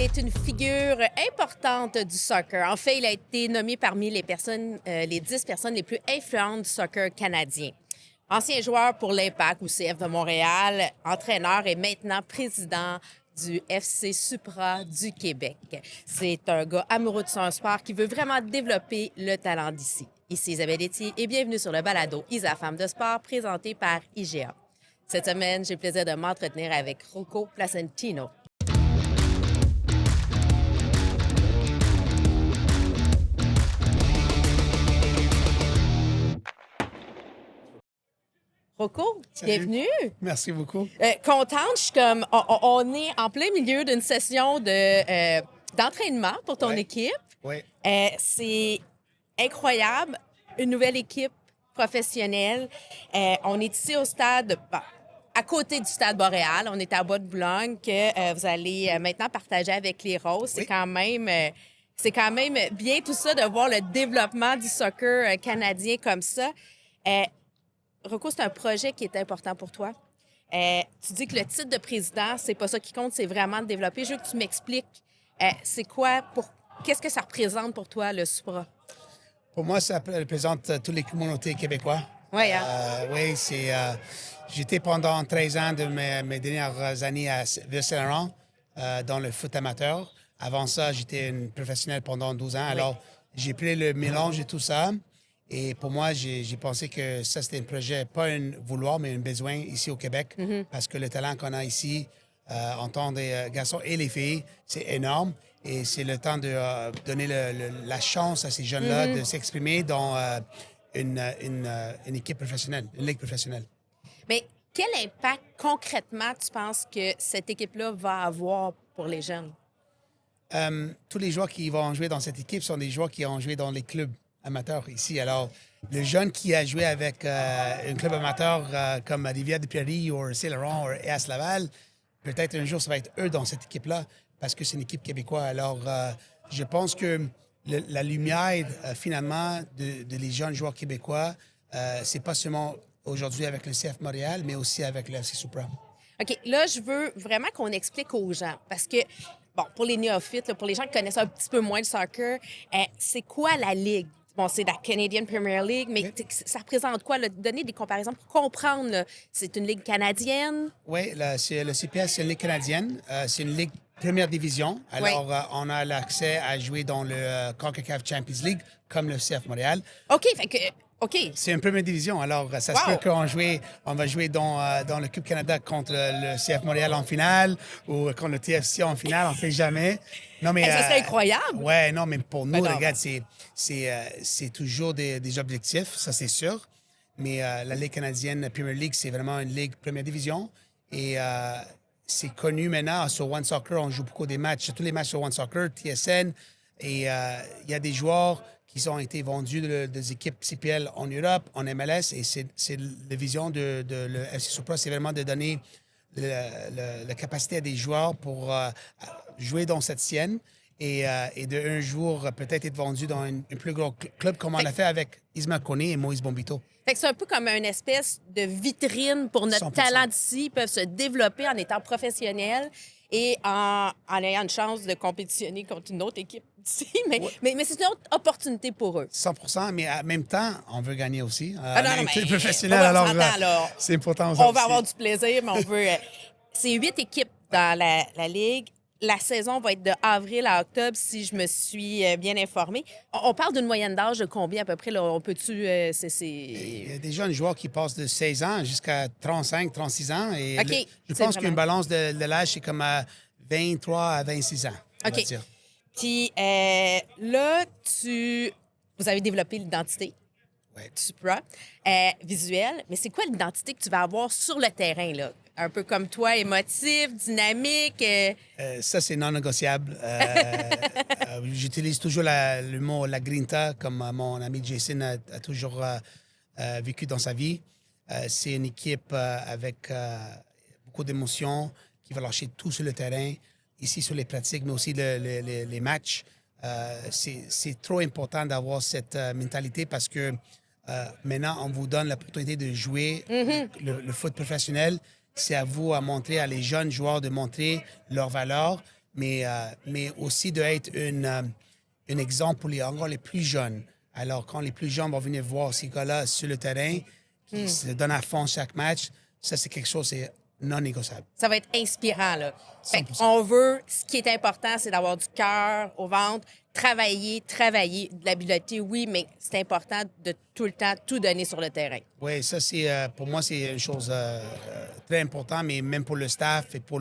est une figure importante du soccer. En fait, il a été nommé parmi les 10 personnes les plus influentes du soccer canadien. Ancien joueur pour l'Impact ou CF de Montréal, entraîneur et maintenant président du FC Supra du Québec. C'est un gars amoureux de son sport qui veut vraiment développer le talent d'ici. Ici Isabelle Etier et bienvenue sur le balado Isa Femme de sport présenté par IGA. Cette semaine, j'ai le plaisir de m'entretenir avec Rocco Placentino. Rocco, bienvenue. Merci beaucoup. Contente, je suis comme, on est en plein milieu d'une session d'entraînement pour ton équipe. Oui. C'est incroyable, une nouvelle équipe professionnelle. On est ici au stade, à côté du stade Boréal. On est à Bois-de-Boulogne que vous allez maintenant partager avec les Roses. Oui. C'est quand même bien tout ça de voir le développement du soccer canadien comme ça. Rocco, c'est un projet qui est important pour toi. Tu dis que le titre de président, c'est pas ça qui compte, c'est vraiment de développer. Je veux que tu m'expliques, qu'est-ce que ça représente pour toi, le Supra? Pour moi, ça représente toutes les communautés québécoises. Oui, hein? Oui, j'étais pendant 13 ans de mes dernières années à Ville-Saint-Laurent dans le foot amateur. Avant ça, j'étais une professionnelle pendant 12 ans. Alors, j'ai pris le mélange de tout ça. Et pour moi, j'ai pensé que ça, c'était un projet, pas un vouloir, mais un besoin ici au Québec. Parce que le talent qu'on a ici, en tant que garçons et les filles, c'est énorme. Et c'est le temps de donner la chance à ces jeunes-là de s'exprimer dans une équipe professionnelle, une ligue professionnelle. Mais quel impact concrètement tu penses que cette équipe-là va avoir pour les jeunes? Tous les joueurs qui vont jouer dans cette équipe sont des joueurs qui ont joué dans les clubs amateurs ici. Alors, le jeune qui a joué avec un club amateur comme Rivière-des-Prairies ou Saint-Laurent ou ES Laval, peut-être un jour, ça va être eux dans cette équipe-là parce que c'est une équipe québécoise. Alors, je pense que la lumière, finalement, de les jeunes joueurs québécois, c'est pas seulement aujourd'hui avec le CF Montréal, mais aussi avec le FC Supra. OK, là, je veux vraiment qu'on explique aux gens parce que, bon, pour les néophytes, là, pour les gens qui connaissent un petit peu moins le soccer, c'est quoi la Ligue? Bon, c'est la Canadian Premier League, mais ça représente quoi? Là? Donner des comparaisons pour comprendre. Là. C'est une Ligue canadienne? Oui, le CPS, c'est une Ligue canadienne. C'est une Ligue première division. Alors, on a l'accès à jouer dans le CONCACAF Champions League, comme le CF Montréal. OK, fait que... OK. C'est une première division. Alors, ça se peut qu'on va jouer dans le Coupe Canada contre le CF Montréal en finale ou contre le TFC en finale. On ne sait jamais. Non, mais, ça serait incroyable. Oui, non, mais pour nous, regarde, c'est toujours des objectifs, ça c'est sûr. Mais la Ligue canadienne Premier League, c'est vraiment une ligue première division. Et c'est connu maintenant sur One Soccer. On joue beaucoup des matchs, tous les matchs sur One Soccer, TSN. Et il y a des joueurs qui ont été vendus des équipes CPL en Europe, en MLS. Et c'est la vision de le FC Supra, c'est vraiment de donner la capacité à des joueurs pour jouer dans cette sienne et de un jour peut-être être vendu dans un plus gros club comme on l'a fait avec Isma Koné et Moïse Bombito. Fait que c'est un peu comme une espèce de vitrine pour notre 100%. talent d'ici. Ils peuvent se développer en étant professionnels et en ayant une chance de compétitionner contre une autre équipe d'ici. Mais c'est une autre opportunité pour eux. 100%, mais en même temps, on veut gagner aussi. Non, les mais professionnels, alors c'est important aussi. On va avoir du plaisir, mais on veut... c'est 8 équipes dans la Ligue. La saison va être de avril à octobre, si je me suis bien informée. On parle d'une moyenne d'âge de combien à peu près? Là? On peut-tu... Il y a des jeunes joueurs qui passent de 16 ans jusqu'à 35, 36 ans. Et je pense qu'une balance de l'âge, c'est comme à 23 à 26 ans, on va dire. Puis là, vous avez développé l'identité. Supra, visuelle. Mais c'est quoi l'identité que tu vas avoir sur le terrain, là? Un peu comme toi, émotif, dynamique. Ça, c'est non négociable. J'utilise toujours le mot la grinta, comme mon ami Jason a toujours vécu dans sa vie. C'est une équipe avec beaucoup d'émotions qui va lâcher tout sur le terrain, ici sur les pratiques, mais aussi les matchs. C'est trop important d'avoir cette mentalité parce que maintenant, on vous donne l'opportunité de jouer le foot professionnel. C'est à vous à montrer, à les jeunes joueurs de montrer leur valeur, mais aussi d'être un exemple pour encore les plus jeunes. Alors, quand les plus jeunes vont venir voir ces gars-là sur le terrain, qui se donnent à fond chaque match, ça, c'est quelque chose, c'est non négociable. Ça va être inspirant, là. Fait 100%. on veut, ce qui est important, c'est d'avoir du cœur au ventre, travailler, de l'habileté, oui, mais c'est important de tout le temps tout donner sur le terrain. Oui, ça, c'est pour moi, c'est une chose très importante, mais même pour le staff et pour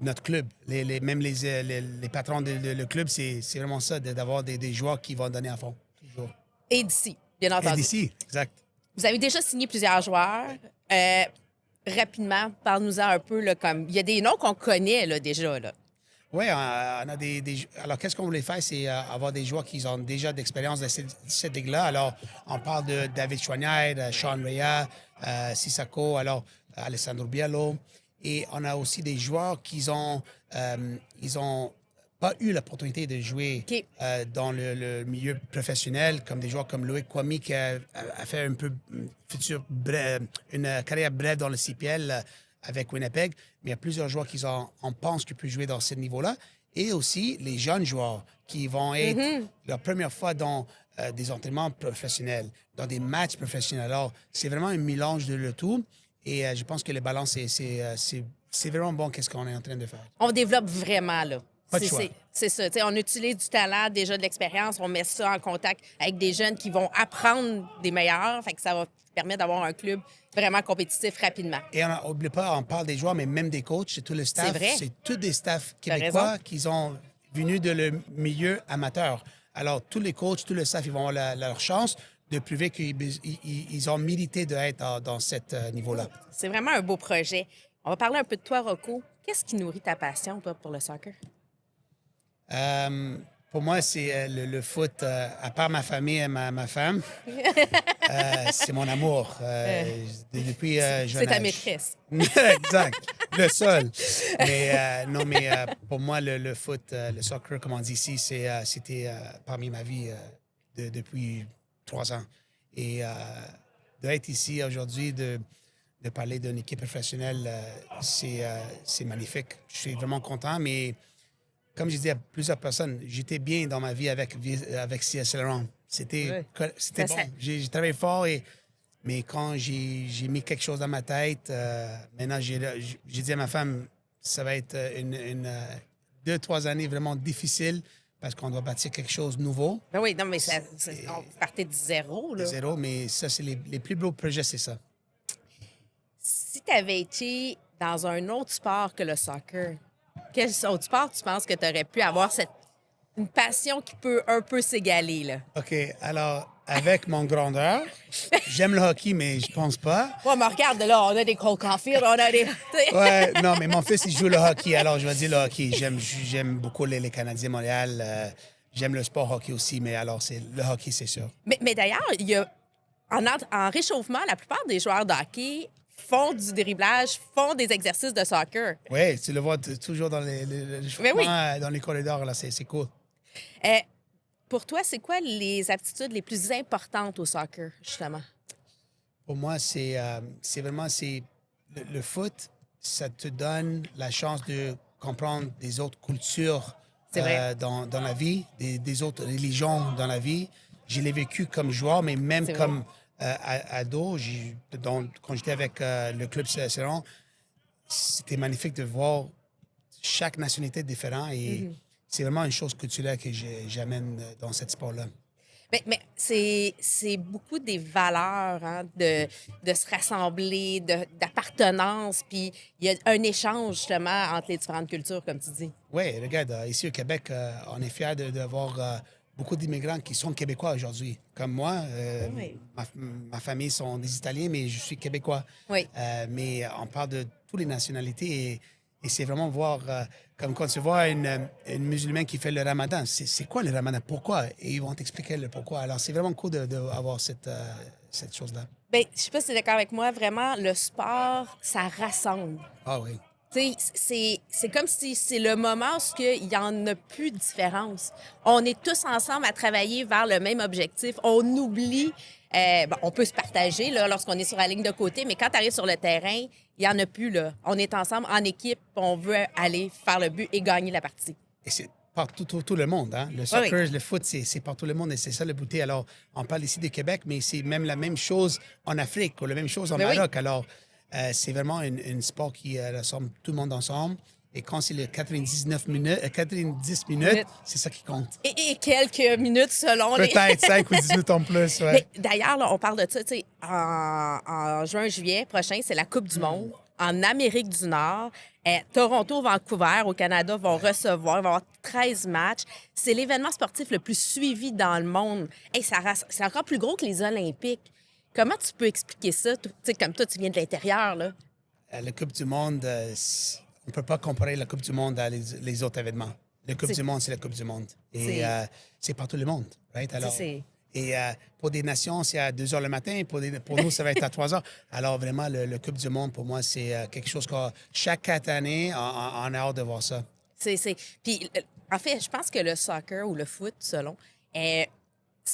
notre club, même les patrons le club, c'est vraiment ça, d'avoir des joueurs qui vont donner à fond, toujours. Et d'ici, bien Et entendu. d'ici, exact. Vous avez déjà signé plusieurs joueurs. Rapidement, parle-nous-en un peu, là, comme il y a des noms qu'on connaît là, déjà. Là. Oui, on a alors, qu'est-ce qu'on voulait faire, c'est avoir des joueurs qui ont déjà d'expérience dans cette ligue-là. Alors, on parle de David Chouanière, Sean Rea, Sissako, alors Alessandro Biello. Et on a aussi des joueurs qui ils ont pas eu l'opportunité de jouer OK. dans le milieu professionnel, comme des joueurs comme Loïc Kwame qui a fait un peu une carrière brève dans le CPL avec Winnipeg. Mais il y a plusieurs joueurs on pense qu'ils peuvent jouer dans ce niveau-là. Et aussi les jeunes joueurs qui vont être la première fois dans des entraînements professionnels, dans des matchs professionnels. Alors, c'est vraiment un mélange de le tout. Et je pense que le balance, c'est vraiment bon qu'est-ce qu'on est en train de faire. On développe vraiment, là. Pas de choix. C'est ça. T'sais, on utilise du talent, déjà de l'expérience, on met ça en contact avec des jeunes qui vont apprendre des meilleurs. Fait que ça va permettre d'avoir un club vraiment compétitif rapidement. Et n'oublie pas, on parle des joueurs, mais même des coachs, c'est tout le staff. C'est vrai. C'est tous des staffs T'as québécois raison. qui sont venus de le milieu amateur. Alors, tous les coachs, tout le staff, ils vont avoir leur chance de prouver qu'ils ont mérité d'être dans ce niveau-là. C'est vraiment un beau projet. On va parler un peu de toi, Rocco. Qu'est-ce qui nourrit ta passion, toi, pour le soccer? Pour moi, c'est le foot, à part ma famille et ma femme, c'est mon amour. Depuis jeune C'est ta âge. maîtresse. Exact, le seul. Mais non, mais pour moi, le foot, le soccer, comme on dit ici, c'était parmi ma vie depuis 3 ans. Et d'être ici aujourd'hui, de parler d'une équipe professionnelle, c'est magnifique. Je suis vraiment content, mais comme je dis à plusieurs personnes, j'étais bien dans ma vie avec CS Laurent. C'était bon. J'ai travaillé fort, mais quand j'ai mis quelque chose dans ma tête, maintenant, j'ai dit à ma femme, ça va être 2-3 années vraiment difficiles parce qu'on doit bâtir quelque chose de nouveau. Ben oui, non, mais on partait de zéro, là. Zéro, mais ça, c'est les plus beaux projets, c'est ça. Si tu avais été dans un autre sport que le soccer, quel autre sport tu penses que tu aurais pu avoir une passion qui peut un peu s'égaler, là? OK, alors, avec mon grandeur, j'aime le hockey, mais je pense pas. Ouais, mais regarde, là, on a des Cole Caulfield, on a des... Ouais, non, mais mon fils, il joue le hockey, alors je vais dire le hockey. J'aime beaucoup les Canadiens de Montréal. J'aime le sport hockey aussi, mais alors, c'est le hockey, c'est sûr. Mais d'ailleurs, il y a, en réchauffement, la plupart des joueurs de hockey font du dribblage, font des exercices de soccer. Oui, tu le vois toujours dans dans les corridors, là, c'est cool. Pour toi, c'est quoi les aptitudes les plus importantes au soccer, justement? Pour moi, c'est vraiment le foot, ça te donne la chance de comprendre des autres cultures dans la vie, des autres religions dans la vie. Je l'ai vécu comme joueur, mais même comme ado, quand j'étais avec le club Céron, c'était magnifique de voir chaque nationalité différente et c'est vraiment une chose culturelle que j'amène dans ce sport-là. Mais c'est beaucoup des valeurs, hein, de se rassembler, d'appartenance, puis il y a un échange, justement, entre les différentes cultures, comme tu dis. Oui, regarde, ici au Québec, on est fiers d'avoir beaucoup d'immigrants qui sont québécois aujourd'hui. Comme moi, ma famille sont des Italiens, mais je suis québécois. Oui. Mais on parle de toutes les nationalités et c'est vraiment voir, comme quand tu vois une musulmane qui fait le ramadan, c'est quoi le ramadan? Pourquoi? Et ils vont t'expliquer le pourquoi. Alors, c'est vraiment cool d'avoir cette chose-là. Bien, je sais pas si tu es d'accord avec moi, vraiment, le sport, ça rassemble. Ah oui. Tu sais, c'est comme si c'est le moment où il n'y en a plus de différence. On est tous ensemble à travailler vers le même objectif. On oublie, on peut se partager là, lorsqu'on est sur la ligne de côté, mais quand tu arrives sur le terrain, il Il n'y en a plus, là. On est ensemble en équipe, on veut aller faire le but et gagner la partie. Et c'est partout tout le monde. Hein? Le Oui, soccer, oui. le foot, c'est partout le monde et c'est ça le beauté. Alors, on parle ici de Québec, mais c'est même la même chose en Afrique ou la même chose en Ben oui. Maroc. Alors, c'est vraiment un sport qui rassemble tout le monde ensemble. Et quand c'est le 90 minutes, c'est ça qui compte. Et quelques minutes selon les... Peut-être 5 ou 10 minutes en plus, ouais. Mais d'ailleurs, là, on parle de ça, tu sais, en juin-juillet prochain, c'est la Coupe du monde en Amérique du Nord. Toronto, Vancouver, au Canada, vont recevoir, il va y avoir 13 matchs. C'est l'événement sportif le plus suivi dans le monde. Hey, c'est encore plus gros que les Olympiques. Comment tu peux expliquer ça? Tu sais, comme toi, tu viens de l'intérieur, là. La Coupe du monde, on ne peut pas comparer la Coupe du monde à les autres événements. La Coupe du monde, c'est la Coupe du monde. Et c'est partout le monde, right? Alors, et pour des nations, c'est à 2 h le matin. Pour nous, ça va être à 3 h. Alors, vraiment, le Coupe du monde, pour moi, c'est quelque chose que chaque année, on a hâte de voir ça. Puis, en fait, je pense que le soccer ou le foot, selon, c'est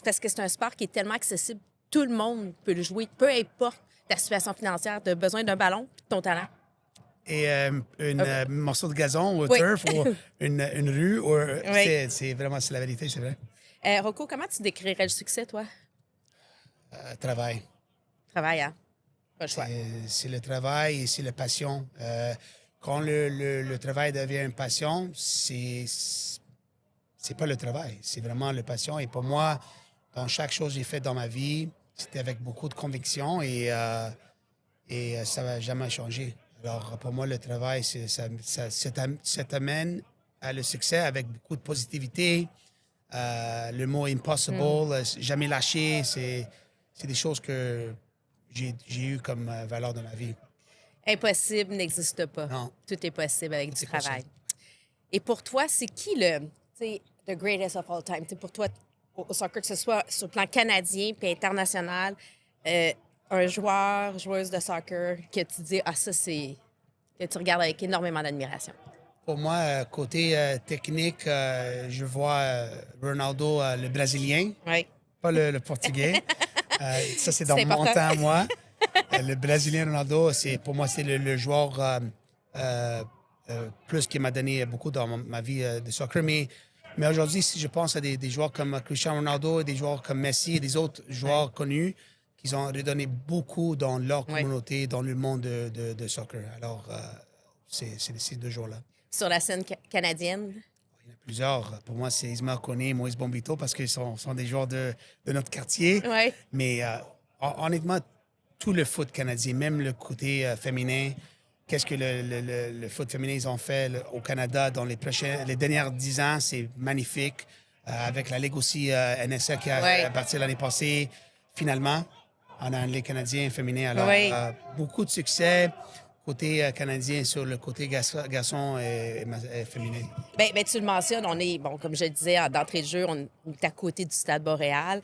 parce que c'est un sport qui est tellement accessible. Tout le monde peut le jouer, peu importe ta situation financière. Tu as besoin d'un ballon et de ton talent. Et un morceau de gazon ou turf ou une rue, c'est vraiment la vérité, c'est vrai. Rocco, comment tu décrirais le succès, toi? Travail. Travail, hein? Pas le choix. C'est le travail et c'est la passion. Quand le travail devient une passion, c'est pas le travail, c'est vraiment la passion. Et pour moi, dans chaque chose que j'ai faite dans ma vie, c'était avec beaucoup de conviction et ça va jamais changer. Alors, pour moi, le travail, ça t'amène à le succès avec beaucoup de positivité. Le mot impossible, jamais lâcher, c'est des choses que j'ai eues comme valeur dans ma vie. Impossible n'existe pas. Non. Tout est possible avec du travail. Possible. Et pour toi, c'est qui the greatest of all time? T'sais, pour toi, au soccer, que ce soit sur le plan canadien puis international, un joueur, joueuse de soccer que tu dis, ça, c'est... que tu regardes avec énormément d'admiration. Pour moi, côté technique, je vois Ronaldo, le Brésilien, pas le Portugais. Ça, c'est dans mon temps, moi. Le Brésilien Ronaldo, pour moi, c'est le joueur plus qui m'a donné beaucoup dans ma vie de soccer. Mais aujourd'hui, si je pense à des joueurs comme Cristiano Ronaldo, des joueurs comme Messi et des autres joueurs connus qui ont redonné beaucoup dans leur communauté, dans le monde de soccer. Alors, c'est ces 2 joueurs-là. Sur la scène canadienne? Il y en a plusieurs. Pour moi, c'est Ismaël Koné, Moïse Bombito, parce qu'ils sont des joueurs de notre quartier. Ouais. Mais honnêtement, tout le foot canadien, même le côté féminin, qu'est-ce que le foot féminin ils ont fait au Canada dans les dernières 10 ans, c'est magnifique. Avec la Ligue aussi NSL qui a parti l'année passée, finalement, on a une Ligue canadienne féminin. Alors, beaucoup de succès côté canadien sur le côté garçon et féminin. Ben, tu le mentionnes, on est, comme je le disais, d'entrée de jeu, on est à côté du Stade Boréal.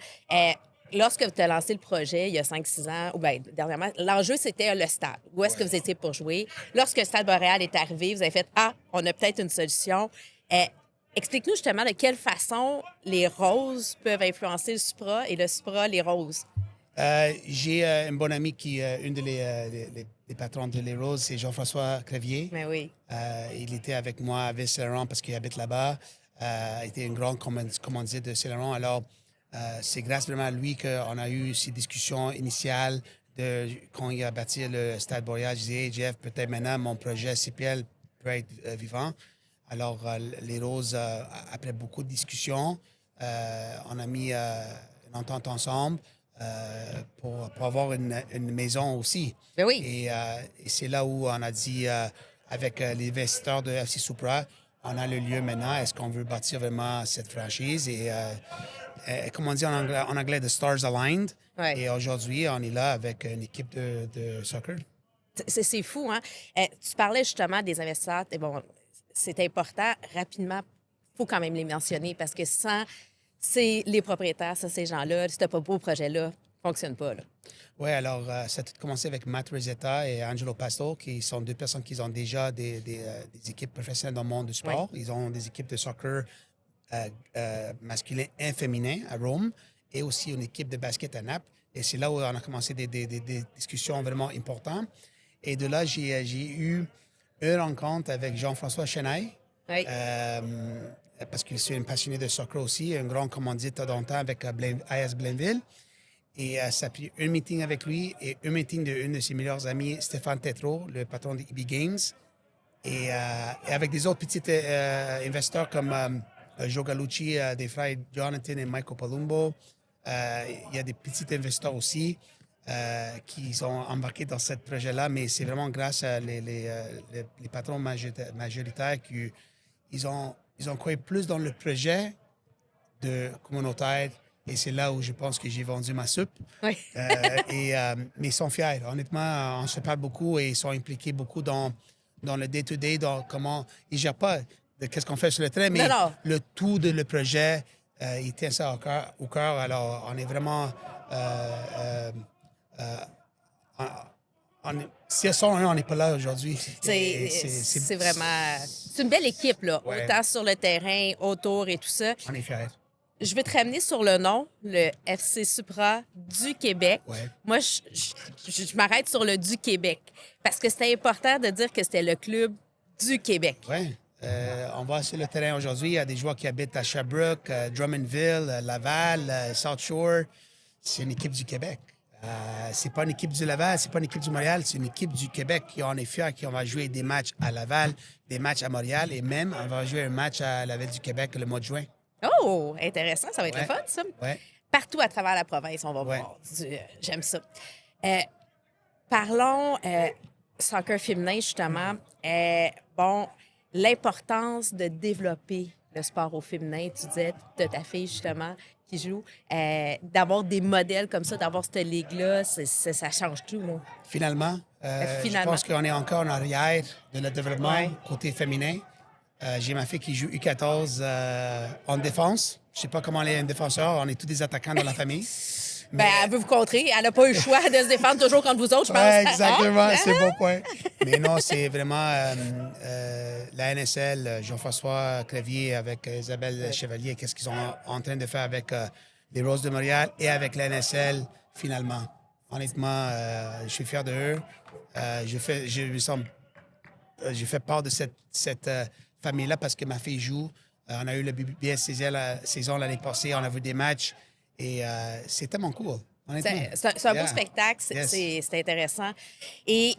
Lorsque tu as lancé le projet, il y a 5-6 ans, ou bien dernièrement, l'enjeu, c'était le stade. Où est-ce que vous étiez pour jouer? Lorsque le Stade Boréal est arrivé, vous avez fait « on a peut-être une solution ». Explique-nous justement de quelle façon les roses peuvent influencer le Supra et le Supra les roses. J'ai un bon ami qui une des patrons de Les Roses, c'est Jean-François Crevier. Mais oui. Il était avec moi à Ville-Saint-Laurent parce qu'il habite là-bas. Il était un grand commanditaire de Saint-Laurent. Alors, c'est grâce vraiment à lui qu'on a eu ces discussions initiales quand il a bâti le Stade Boréal. Je disais, hey, Jeff, peut-être maintenant mon projet CPL peut être vivant. Alors, Les Roses, après beaucoup de discussions, on a mis une entente ensemble. Pour avoir une maison aussi. Ben oui. Et c'est là où on a dit, avec les investisseurs de FC Supra, on a le lieu maintenant. Est-ce qu'on veut bâtir vraiment cette franchise? Et comme on dit en anglais, the stars aligned. Ouais. Et aujourd'hui, on est là avec une équipe de soccer. C'est fou, hein? Tu parlais justement des investisseurs. Et bon, c'est important. Rapidement, il faut quand même les mentionner parce que sans... c'est les propriétaires, ça, ces gens-là. Ce pas beau projet-là, ne fonctionne pas. Oui, alors, ça a tout commencé avec Matt Rosetta et Angelo Pasto, qui sont 2 personnes qui ont déjà des équipes professionnelles dans le monde du sport. Oui. Ils ont des équipes de soccer masculin et féminin à Rome et aussi une équipe de basket à Naples. Et c'est là où on a commencé des discussions vraiment importantes. Et de là, j'ai eu une rencontre avec Jean-François Chenaille. Oui. Parce que c'est un passionné de soccer aussi, un grand commanditaire dans le temps avec AS Blainville. Et ça a pris un meeting avec lui et un meeting d'un de ses meilleurs amis, Stéphane Tétrault, le patron des EB Games. Et avec des autres petits investisseurs comme Joe Gallucci, des frères Jonathan et Michael Palumbo. Il y a des petits investisseurs aussi qui sont embarqués dans ce projet-là, mais c'est vraiment grâce à les patrons majoritaires qu'ils ont cru plus dans le projet de communautaire. Et c'est là où je pense que j'ai vendu ma soupe. Oui. Mais ils sont fiers. Honnêtement, on se parle beaucoup et ils sont impliqués beaucoup dans le day-to-day, dans comment... Ils ne gèrent pas de qu'est-ce qu'on fait sur le terrain, mais Non. le tout de le projet, ils tiennent ça au cœur. Alors, on est vraiment... si elles sont un, on n'est pas là aujourd'hui. C'est vraiment... C'est une belle équipe, là. Ouais. Autant sur le terrain, autour et tout ça. On est fiers. Je vais te ramener sur le nom, le FC Supra du Québec. Ouais. Moi, je m'arrête sur le du Québec parce que c'était important de dire que c'était le club du Québec. Oui. On va sur le terrain aujourd'hui. Il y a des joueurs qui habitent à Sherbrooke, Drummondville, Laval, South Shore. C'est une équipe du Québec. C'est pas une équipe du Laval, c'est pas une équipe du Montréal, c'est une équipe du Québec qui en est fière, qui on va jouer des matchs à Laval, des matchs à Montréal et même on va jouer un match à la Ville du Québec le mois de juin. Oh, intéressant, ça va être le fun, ça. Ouais. Partout à travers la province, on va voir. J'aime ça. Parlons soccer féminin, justement. Bon, l'importance de développer le sport au féminin, tu disais, de ta fille, justement, qui joue, d'avoir des modèles comme ça, d'avoir cette ligue-là, ça change tout, là. Finalement, je pense qu'on est encore en arrière de le développement côté féminin. J'ai ma fille qui joue U14 en défense. Je ne sais pas comment elle est un défenseur. On est tous des attaquants dans la famille. Mais... elle veut vous contrer. Elle n'a pas eu le choix de se défendre toujours contre vous autres, je pense. Oui, exactement. C'est un bon point. Mais non, c'est vraiment la NSL, Jean-François Clavier avec Isabelle Chevalier, qu'est-ce qu'ils sont en train de faire avec les Roses de Montréal et avec la NSL, finalement. Honnêtement, je suis fier d'eux. Je fais part de cette famille-là parce que ma fille joue. On a eu le BBS saison l'année passée. On a vu des matchs et c'est tellement cool. C'est un beau spectacle. C'est intéressant. Et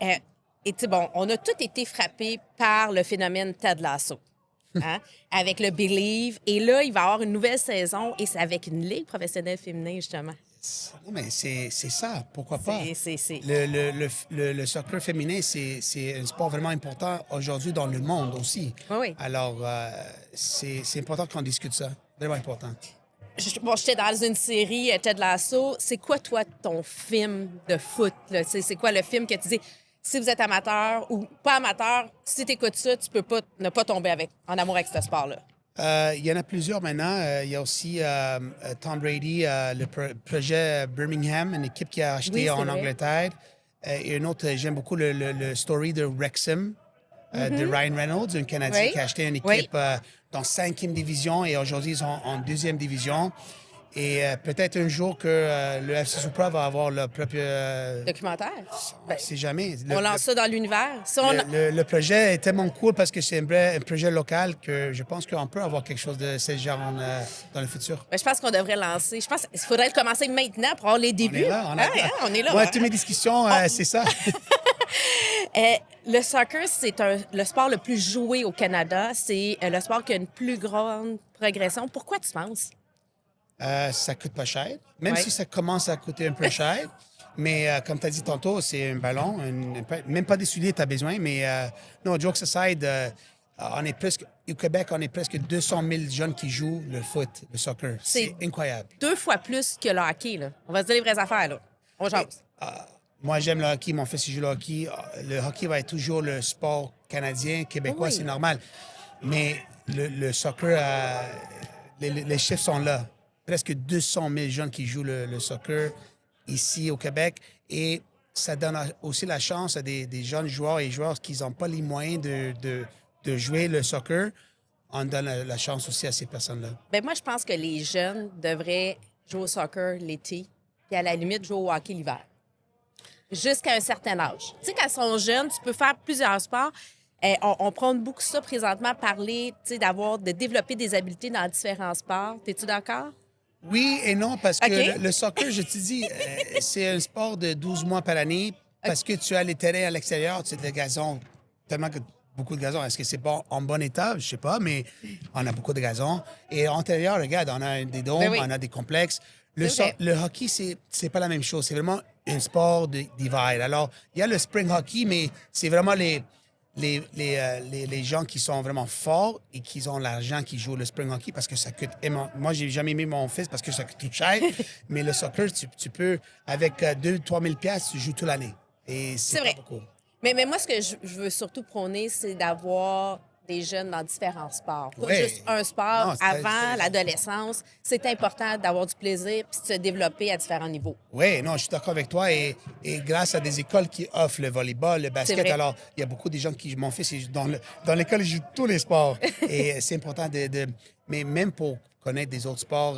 tu sais, bon, on a tous été frappés par le phénomène Ted Lasso. Hein? Avec le Believe. Et là, il va y avoir une nouvelle saison et c'est avec une ligue professionnelle féminine, justement. Non, mais c'est ça. Pourquoi pas? C'est... Le soccer féminin, c'est un sport vraiment important aujourd'hui dans le monde aussi. Oui. Alors, c'est important qu'on discute ça. Vraiment important. Bon, j'étais dans une série, Ted Lasso. C'est quoi, toi, ton film de foot? C'est quoi le film que tu dis, si vous êtes amateur ou pas amateur, si tu écoutes ça, tu peux pas ne pas tomber en amour avec ce sport-là? Il y en a plusieurs maintenant. Il y a aussi Tom Brady, le projet Birmingham, une équipe qui a acheté en Angleterre. Et une autre, j'aime beaucoup le story de Wrexham, de Ryan Reynolds, un Canadien qui a acheté une équipe dans 5e division et aujourd'hui ils sont en 2e division. Et peut-être un jour que le FC Supra va avoir leur propre... documentaire? On ne sait jamais. On lance ça dans l'univers. Le projet est tellement cool parce que c'est un projet local que je pense qu'on peut avoir quelque chose de ce genre dans le futur. Je pense qu'on devrait lancer. Je pense qu'il faudrait le commencer maintenant pour avoir les débuts. On est là. Moi, toutes mes discussions, c'est ça. Le soccer, c'est le sport le plus joué au Canada. C'est le sport qui a une plus grande progression. Pourquoi tu penses? Ça coûte pas cher, même si ça commence à coûter un peu cher. Mais comme tu as dit tantôt, c'est un ballon, même pas des souliers, tu as besoin. Mais non, jokes aside, au Québec, on est presque 200 000 jeunes qui jouent le foot, le soccer. C'est incroyable. 2 fois plus que le hockey, là. On va se dire les vraies affaires, là. On jase. Moi, j'aime le hockey. Mon fils, il joue le hockey. Le hockey va être toujours le sport canadien, québécois, c'est normal. Mais le soccer, les chiffres sont là. Presque 200 000 jeunes qui jouent le soccer ici au Québec. Et ça donne aussi la chance à des jeunes joueurs et joueurs qui n'ont pas les moyens de jouer le soccer. On donne la chance aussi à ces personnes-là. Bien, moi, je pense que les jeunes devraient jouer au soccer l'été puis à la limite jouer au hockey l'hiver. jusqu'à un certain âge. Tu sais, quand ils sont jeunes, tu peux faire plusieurs sports. On prône beaucoup ça présentement, parler, tu sais, de développer des habiletés dans différents sports. Es-tu d'accord? Oui et non, parce que OK. le soccer, je te dis, c'est un sport de 12 mois par année parce que tu as les terrains à l'extérieur, tu as des gazons, tellement que beaucoup de gazons. Est-ce que c'est pas en bon état? Je sais pas, mais on a beaucoup de gazons. Et à l'intérieur, regarde, on a des dômes, Ben oui. on a des complexes. C'est vrai. Le hockey, c'est pas la même chose. C'est vraiment un sport d'hiver. Alors, il y a le spring hockey, mais c'est vraiment les gens qui sont vraiment forts et qui ont l'argent qui jouent le spring hockey parce que ça coûte énormément. Moi, j'ai jamais mis mon fils parce que ça coûte tout cher. Mais le soccer, tu peux, avec 2 000 3 000 piastres, tu joues toute l'année. Et C'est c'est pas vrai. beaucoup. Mais moi, ce que je veux surtout prôner, c'est d'avoir des jeunes dans différents sports. Pas Oui. juste un sport. Non, c'est Avant très- l'adolescence, c'est important d'avoir du plaisir puis de se développer à différents niveaux. Oui, non, je suis d'accord avec toi. Et grâce à des écoles qui offrent le volleyball, le basket, vrai. alors il y a beaucoup de gens qui. Mon fils, dans l'école, il joue tous les sports. Et c'est important mais même pour connaître des autres sports,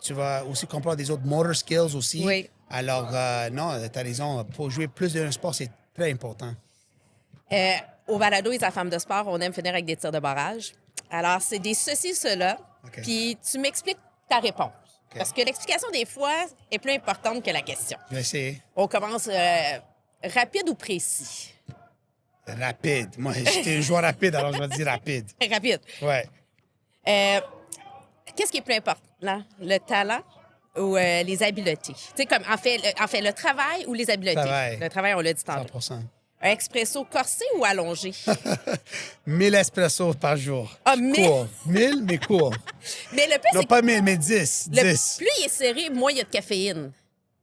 tu vas aussi comprendre des autres motor skills aussi. Oui. Alors, non, tu as raison. Pour jouer plus d'un sport, c'est très important. Au balado et à Femmes de sport, on aime finir avec des tirs de barrage. Alors, c'est des ceci, cela. OK. Puis tu m'expliques ta réponse. OK. Parce que l'explication, des fois, est plus importante que la question. Je vais essayer. On commence rapide ou précis? Rapide. Moi, j'étais un joueur rapide, alors je vais dire rapide. Rapide. Ouais. Qu'est-ce qui est plus important? Le talent ou les habiletés? Tu sais, comme, en fait, le travail ou les habiletés? Travail. Le travail, on l'a dit tantôt. 100%. Un expresso corsé ou allongé? 1000 espressos par jour. Ah, 1000? Court. 1000, mais court. Mais le plus, Non, c'est pas 1000, mais 10. que 10. plus il est serré, moins il y a de caféine.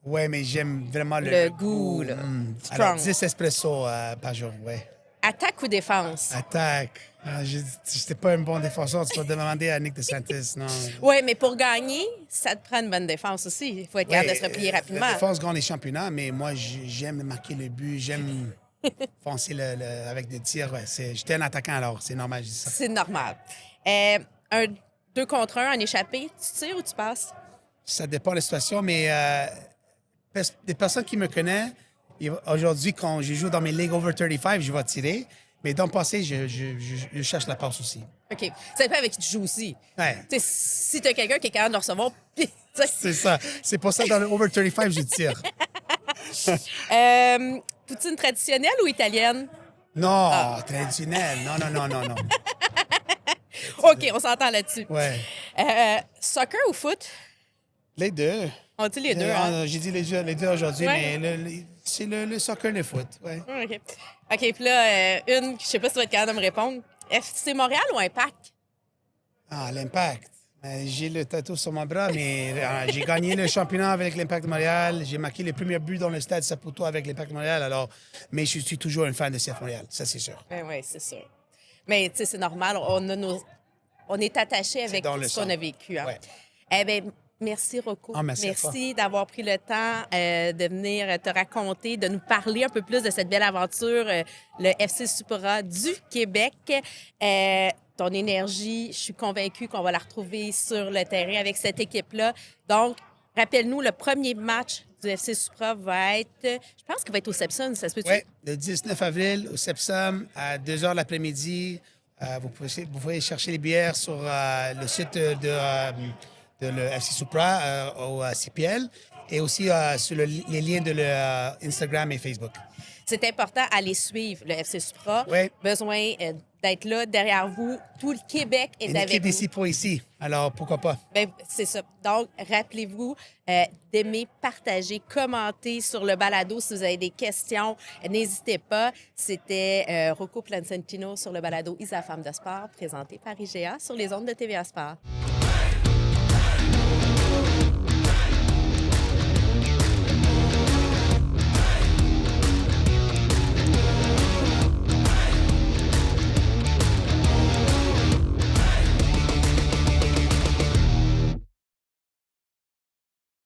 Ouais, mais j'aime vraiment Le goût, là. Strong. Alors, 10 espressos par jour, ouais. Attaque ou défense? Attaque. Ah, j'étais pas un bon défenseur. Tu vas demander à Nick DeSantis, non. Oui, mais pour gagner, ça te prend une bonne défense aussi. Il faut être capable de se replier rapidement. La défense gagne les championnats, mais moi, j'aime marquer le but. J'aime foncer avec des tirs. Ouais, j'étais un attaquant, alors c'est normal, je dis ça. C'est normal. Un 2 contre 1 en échappé, tu tires ou tu passes? Ça dépend de la situation, mais des personnes qui me connaissent, aujourd'hui, quand je joue dans mes ligues over 35, je vais tirer. Mais dans le passé, je cherche la passe aussi. OK. Ça dépend avec qui tu joues aussi. Ouais. Tu sais, si tu as quelqu'un qui est capable de recevoir, puis, tu sais, C'est ça. C'est pour ça, dans le over 35, je tire. poutine traditionnelle ou italienne? Non, traditionnel. Non. OK, on s'entend là-dessus. Ouais. Soccer ou foot? Les deux. On dit les deux, hein? J'ai dit les deux aujourd'hui, Ouais. mais c'est le soccer, le foot. Ouais. OK. OK, puis là, je sais pas si tu vas être capable de me répondre. FC Montréal ou Impact? Ah, l'Impact. J'ai le tatou sur mon bras, mais j'ai gagné le championnat avec l'Impact de Montréal. J'ai marqué le premier but dans le stade Saputo avec l'Impact de Montréal. Alors, mais je suis toujours un fan de CF Montréal, ça c'est sûr. Oui, c'est sûr. Mais tu sais, c'est normal. On est attaché avec dans le ce qu'on sang. a vécu. Hein? Ouais. Eh bien, merci, Rocco. Ah, merci à toi. d'avoir pris le temps de venir te raconter, de nous parler un peu plus de cette belle aventure, le FC Supra du Québec. Ton énergie, je suis convaincue qu'on va la retrouver sur le terrain avec cette équipe-là. Donc, rappelle-nous, le premier match du FC Supra va être, je pense qu'il va être au Sepson, ça se peut-tu? Oui, le 19 avril au Sepsum à 2 h l'après-midi. Vous pouvez chercher les billets sur le site de le FC Supra au CPL et aussi sur les liens de Instagram et Facebook. C'est important à les suivre, le FC Supra. Oui. Besoin d'être là, derrière vous. Tout le Québec est Une avec équipe vous. ici pour ici. Alors, pourquoi pas? Ben, c'est ça. Donc, rappelez-vous d'aimer, partager, commenter sur le balado si vous avez des questions. N'hésitez pas. C'était Rocco Plancentino sur le balado Isa Femme de sport, présenté par IGA sur les ondes de TVA Sport.